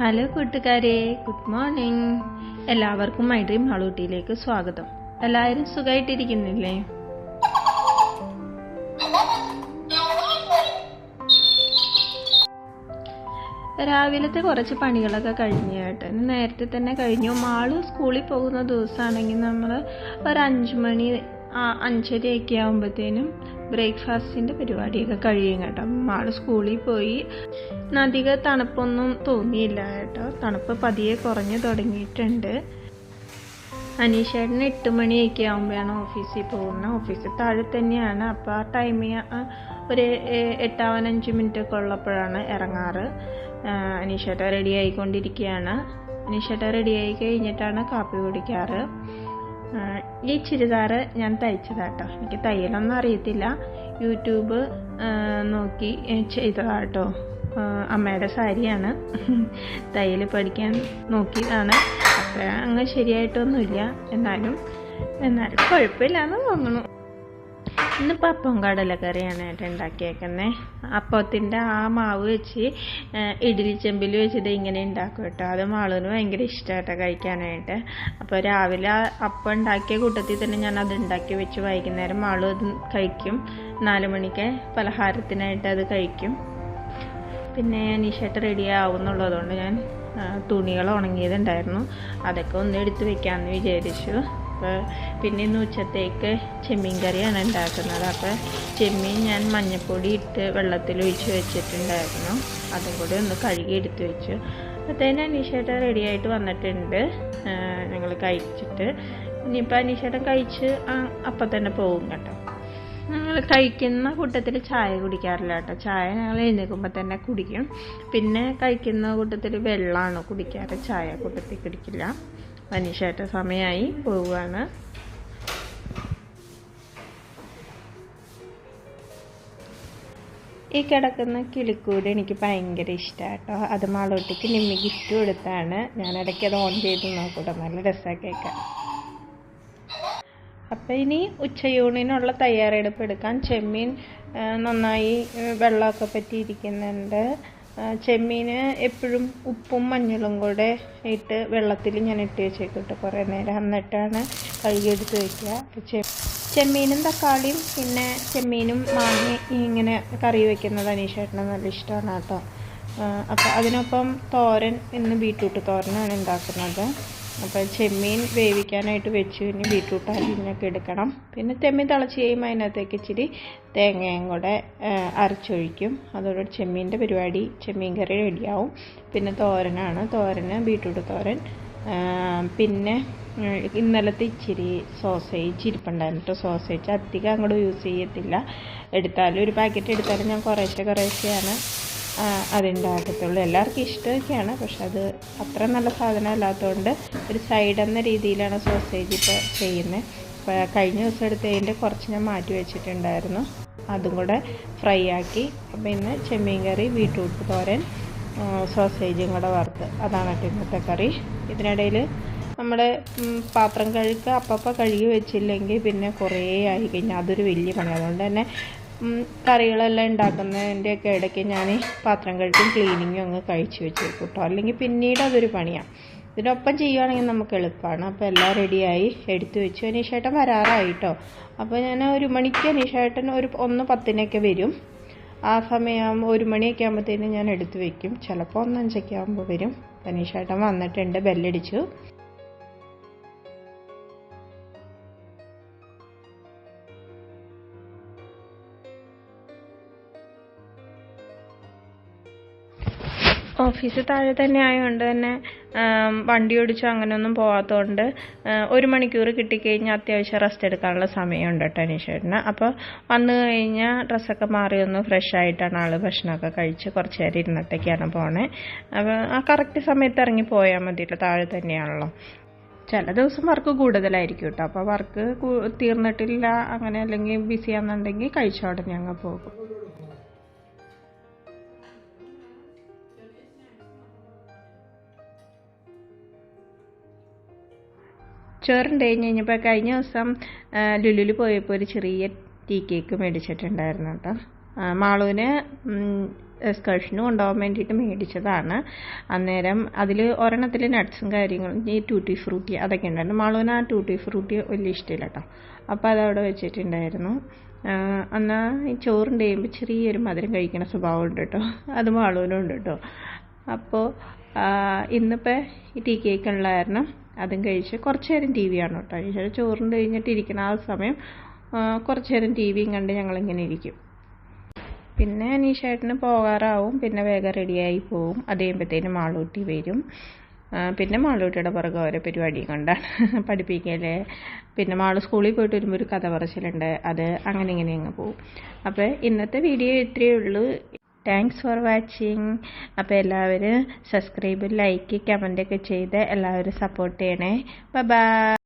Hello കൂട്ടുകാരെ, good morning. എല്ലാവർക്കും my dream ഹാളൂട്ടിയിലേക്ക് സ്വാഗതം. എല്ലാവരും സുഖമായിട്ടിരിക്കുന്നില്ലേ? രാവിലത്തെ കുറച്ച് പണികളൊക്കെ കഴിഞ്ഞു കേട്ടോ. നേരത്തെ തന്നെ കഴിഞ്ഞു. മാള് സ്കൂളിൽ പോകുന്ന ദിവസമാണെങ്കിൽ നമ്മൾ ഒരു 5 മണി 5:30 ആകുമ്പോഴത്തേനും ബ്രേക്ക്ഫാസ്റ്റിൻ്റെ പരിപാടിയൊക്കെ കഴിയും കേട്ടോ. മാള് സ്കൂളിൽ പോയി. അധികം തണുപ്പൊന്നും തോന്നിയില്ല കേട്ടോ. തണുപ്പ് പതിയെ കുറഞ്ഞു തുടങ്ങിയിട്ടുണ്ട്. അനീഷേട്ടന് 8 മണിയൊക്കെ ആകുമ്പോഴാണ് ഓഫീസിൽ പോകുന്നത്. ഓഫീസിൽ താഴെ തന്നെയാണ്. അപ്പോൾ ആ ടൈമിൽ ഒരു 8:05 ഉള്ളപ്പോഴാണ് ഇറങ്ങാറ്. അനീഷേട്ട റെഡി ആയിക്കൊണ്ടിരിക്കുകയാണ്. അനീഷേട്ട റെഡിയായി കഴിഞ്ഞിട്ടാണ് കാപ്പി കുടിക്കാറ്. ഈ ചുരിദാർ ഞാൻ തയ്ച്ചതാട്ടോ. എനിക്ക് തയ്യലൊന്നും അറിയത്തില്ല. യൂട്യൂബ് നോക്കി ചെയ്തതാട്ടോ. അമ്മയുടെ സാരിയാണ്. തയ്യൽ പഠിക്കാൻ നോക്കിയതാണ്. അത്ര അങ്ങ് ശരിയായിട്ടൊന്നുമില്ല. എന്നാലും കുഴപ്പമില്ലാന്ന് തോന്നുന്നു. ഇന്നിപ്പോൾ അപ്പം കടലക്കറിയാണ് ഏട്ടാ ഉണ്ടാക്കിയേക്കുന്നത്. അപ്പത്തിൻ്റെ ആ മാവ് വെച്ച് ഇഡ്ഡലി ചെമ്പിൽ വെച്ചിട്ട് ഇങ്ങനെ ഉണ്ടാക്കും കേട്ടോ. അത് മാളിന് ഭയങ്കര ഇഷ്ടമായിട്ടോ കഴിക്കാനായിട്ട്. അപ്പോൾ രാവിലെ അപ്പം ഉണ്ടാക്കിയ കൂട്ടത്തിൽ തന്നെ ഞാൻ അത് ഉണ്ടാക്കി വെച്ച് വൈകുന്നേരം മാളും അത് കഴിക്കും. 4 മണിക്ക് പലഹാരത്തിനായിട്ട് അത് കഴിക്കും. പിന്നെ അനീഷേട്ട റെഡി ആവുന്നുള്ളതുകൊണ്ട് ഞാൻ തുണികൾ ഉണങ്ങിയതുണ്ടായിരുന്നു. അതൊക്കെ ഒന്ന് എടുത്ത് വെക്കാമെന്ന് വിചാരിച്ചു. പിന്നെ ഇന്ന് ഉച്ചത്തേക്ക് ചെമ്മീൻ കറിയാണ് ഉണ്ടാക്കുന്നത്. അപ്പോൾ ചെമ്മീൻ ഞാൻ മഞ്ഞൾപ്പൊടി ഇട്ട് വെള്ളത്തിൽ ഒഴിച്ച് വെച്ചിട്ടുണ്ടായിരുന്നു. അതും കൂടി ഒന്ന് കഴുകി എടുത്ത് വെച്ചു. അപ്പോഴത്തേനും അനീഷേട്ടൻ റെഡിയായിട്ട് വന്നിട്ടുണ്ട്. ഞങ്ങൾ കഴിച്ചിട്ട് ഇനിയിപ്പോൾ അനീഷേട്ടൻ കഴിച്ച് അപ്പം തന്നെ പോകും കേട്ടോ. ഞങ്ങൾ കഴിക്കുന്ന കൂട്ടത്തിൽ ചായ കുടിക്കാറില്ല കേട്ടോ. ചായ ഞങ്ങൾ എഴുന്നേൽക്കുമ്പോൾ തന്നെ കുടിക്കും. പിന്നെ കഴിക്കുന്ന കൂട്ടത്തിൽ വെള്ളമാണ് കുടിക്കാറ്. ചായ കൂട്ടത്തിൽ കുടിക്കില്ല. അനീഷേട്ട സമയമായി പോവുകയാണ്. ഈ കിടക്കുന്ന കിളിക്കൂട് എനിക്ക് ഭയങ്കര ഇഷ്ടമാണ് കേട്ടോ. അത് മാളൂട്ടിക്ക് നിമ്മി ഗിഫ്റ്റ് കൊടുത്താണ്. ഞാൻ ഇടയ്ക്ക് അത് ഓൺ ചെയ്ത് നോക്കൂട്ടോ. നല്ല രസമാണ് കേൾക്കാൻ. അപ്പം ഇനി ഉച്ചയൂണിനുള്ള തയ്യാറെടുപ്പ് എടുക്കാൻ. ചെമ്മീൻ നന്നായി വെള്ളമൊക്കെ പറ്റിയിരിക്കുന്നുണ്ട്. ചെമ്മീന് എപ്പോഴും ഉപ്പും മഞ്ഞളും കൂടെ ഇട്ട് വെള്ളത്തിൽ ഞാൻ ഇട്ട് വെച്ചേക്കിട്ട് കുറേ നേരം. എന്നിട്ടാണ് കഴുകിയെടുത്ത് വയ്ക്കുക. ചെമ്മീനും തക്കാളിയും പിന്നെ ചെമ്മീനും മാങ്ങ ഇങ്ങനെ കറി വയ്ക്കുന്നത് അനീഷേട്ടന് നല്ല ഇഷ്ടമാണ് കേട്ടോ. അപ്പോൾ അതിനൊപ്പം തോരൻ, ഇന്ന് ബീട്രൂട്ട് തോരനാണ് ഉണ്ടാക്കുന്നത്. അപ്പോൾ ചെമ്മീൻ വേവിക്കാനായിട്ട് വെച്ച് ഇനി ബീട്രൂട്ട് അരിഞ്ഞൊക്കെ എടുക്കണം. പിന്നെ ചെമ്മീൻ തിളച്ച് കഴിയുമ്പോൾ അതിനകത്തേക്ക് ഇച്ചിരി തേങ്ങയും കൂടെ അരച്ചൊഴിക്കും. അതോടെ ചെമ്മീൻ്റെ പരിപാടി, ചെമ്മീൻ കറി റെഡിയാവും. പിന്നെ തോരനാണ്. തോരന് ബീട്രൂട്ട് തോരൻ. പിന്നെ ഇന്നലത്തെ ഇച്ചിരി സോസേജ് ഇരിപ്പുണ്ടായിരുന്നു. സോസേജ് അധികം അങ്ങോട്ട് യൂസ് ചെയ്യത്തില്ല. എടുത്താലും ഒരു പാക്കറ്റ് എടുത്താലും ഞാൻ കുറേശ്ശെയാണ് അതുണ്ടാക്കത്തുള്ളൂ. എല്ലാവർക്കും ഇഷ്ടമൊക്കെയാണ്. പക്ഷെ അത് അത്ര നല്ല സാധനം അല്ലാത്തതുകൊണ്ട് ഒരു സൈഡ് എന്ന രീതിയിലാണ് സോസേജ് ഇപ്പോൾ ചെയ്യുന്നത്. അപ്പോൾ കഴിഞ്ഞ ദിവസം എടുത്തതിൻ്റെ കുറച്ച് ഞാൻ മാറ്റി വെച്ചിട്ടുണ്ടായിരുന്നു. അതും കൂടെ ഫ്രൈ ആക്കി. അപ്പോൾ ഇന്ന് ചെമ്മീൻ കറി, ബീട്രൂട്ട് തോരൻ, സോസേജും കൂടെ വറുത്ത്, അതാണ് ഇന്നത്തെ കറി. ഇതിനിടയിൽ നമ്മുടെ പാത്രം അപ്പം കഴുകി വെച്ചില്ലെങ്കിൽ പിന്നെ കുറേ ആയി കഴിഞ്ഞാൽ അതൊരു വലിയ പണി. അതുകൊണ്ട് തന്നെ കറികളെല്ലാം ഉണ്ടാക്കുന്നതിൻ്റെയൊക്കെ ഇടയ്ക്ക് ഞാൻ പാത്രം കഴുകും, ക്ലീനിങ്ങും അങ്ങ് കഴിച്ച് വെച്ചേക്കും കേട്ടോ. അല്ലെങ്കിൽ പിന്നീട് അതൊരു പണിയാണ്. ഇതിനൊപ്പം ചെയ്യുകയാണെങ്കിൽ നമുക്ക് എളുപ്പമാണ്. അപ്പോൾ എല്ലാം റെഡിയായി എടുത്തു വെച്ചു. അനീഷേട്ടൻ വരാറായിട്ടോ. അപ്പോൾ ഞാൻ 1 മണിക്ക് അനീഷേട്ടൻ 1:10 വരും. ആ സമയം 1 മണിയൊക്കെ ആകുമ്പോഴത്തേനും ഞാൻ എടുത്തു വയ്ക്കും. ചിലപ്പോൾ 1:05 ആകുമ്പോൾ വരും. അനീഷേട്ടൻ വന്നിട്ടുണ്ട്. ബെല്ലടിച്ചു. ഓഫീസ് താഴെ തന്നെ ആയതുകൊണ്ട് തന്നെ വണ്ടി ഓടിച്ചോ അങ്ങനെയൊന്നും പോകാത്തതുകൊണ്ട് 1 മണിക്കൂർ കിട്ടിക്കഴിഞ്ഞാൽ അത്യാവശ്യം റെസ്റ്റ് എടുക്കാനുള്ള സമയമുണ്ട് കേട്ടോ അനീഷേട്ടന്. അപ്പോൾ വന്നു കഴിഞ്ഞാൽ ഡ്രസ്സൊക്കെ മാറി ഒന്ന് ഫ്രഷ് ആയിട്ടാണ് ആൾ ഭക്ഷണമൊക്കെ കഴിച്ച് കുറച്ച് നേരം ഇരുന്നിട്ടൊക്കെയാണ് പോണേ. അപ്പോൾ ആ കറക്റ്റ് സമയത്ത് ഇറങ്ങി പോയാൽ മതിയല്ലോ. താഴെ തന്നെയാണല്ലോ. ചില ദിവസം വർക്ക് കൂടുതലായിരിക്കും കേട്ടോ. അപ്പോൾ വർക്ക് തീർന്നിട്ടില്ല അങ്ങനെ അല്ലെങ്കിൽ ബിസി ആണെന്നുണ്ടെങ്കിൽ കഴിച്ചോടെ ഞങ്ങൾ പോകും. ചോറുണ്ട് കഴിഞ്ഞപ്പോൾ കഴിഞ്ഞ ദിവസം ലുലുവിൽ പോയപ്പോൾ ഒരു ചെറിയ ടീ കേക്ക് മേടിച്ചിട്ടുണ്ടായിരുന്നു കേട്ടോ. മാളുവിന് എക്സ്കർഷന് കൊണ്ടുപോകാൻ വേണ്ടിയിട്ട് മേടിച്ചതാണ്. അന്നേരം അതിൽ ഒരെണ്ണത്തിൽ നട്ട്സും കാര്യങ്ങളും ഈ ടൂട്ടി ഫ്രൂട്ടി അതൊക്കെ ഉണ്ടായിരുന്നു. മാളുവിന് ആ ടൂട്ടി ഫ്രൂട്ടി വലിയ ഇഷ്ടമില്ല കേട്ടോ. അപ്പോൾ അതവിടെ വെച്ചിട്ടുണ്ടായിരുന്നു. എന്നാൽ ഈ ചോറുണ്ട് കഴിയുമ്പോൾ ചെറിയൊരു മധുരം കഴിക്കുന്ന സ്വഭാവം ഉണ്ട് കേട്ടോ. അത് മാളുവിനും ഉണ്ട് കേട്ടോ. അപ്പോൾ ഇന്നിപ്പോൾ ഈ ടീ കേക്ക് ഉള്ള കാരണം അതും കഴിച്ച് കുറച്ച് നേരം ടി വി ആണ് കേട്ടോ. ചേച്ചി ചോറുണ്ട് കഴിഞ്ഞിട്ട് ഇരിക്കുന്ന ആ സമയം കുറച്ച് നേരം ടി വിയും കണ്ട് ഞങ്ങളിങ്ങനെ ഇരിക്കും. പിന്നെ അനീഷേട്ടന് പോകാറാവും. പിന്നെ വേഗം റെഡിയായി പോവും. അത് കഴിയുമ്പോഴത്തേനും മാളൂട്ടി വരും. പിന്നെ മാളൂട്ടിയുടെ പുറകെ ഓരോ പരിപാടി കൊണ്ടാണ് പഠിപ്പിക്കല്. പിന്നെ മാള് സ്കൂളിൽ പോയിട്ട് വരുമ്പോൾ ഒരു കഥ പറച്ചിലുണ്ട്. അത് അങ്ങനെ ഇങ്ങനെ അങ്ങ് പോവും. അപ്പോൾ ഇന്നത്തെ വീഡിയോ ഇത്രയേ ഉള്ളൂ. Thanks for watching. അപ്പോൾ എല്ലാവരും സബ്സ്ക്രൈബ്, ലൈക്ക്, കമൻ്റൊക്കെ ചെയ്ത് എല്ലാവരും സപ്പോർട്ട് ചെയ്യണേ. ബൈ.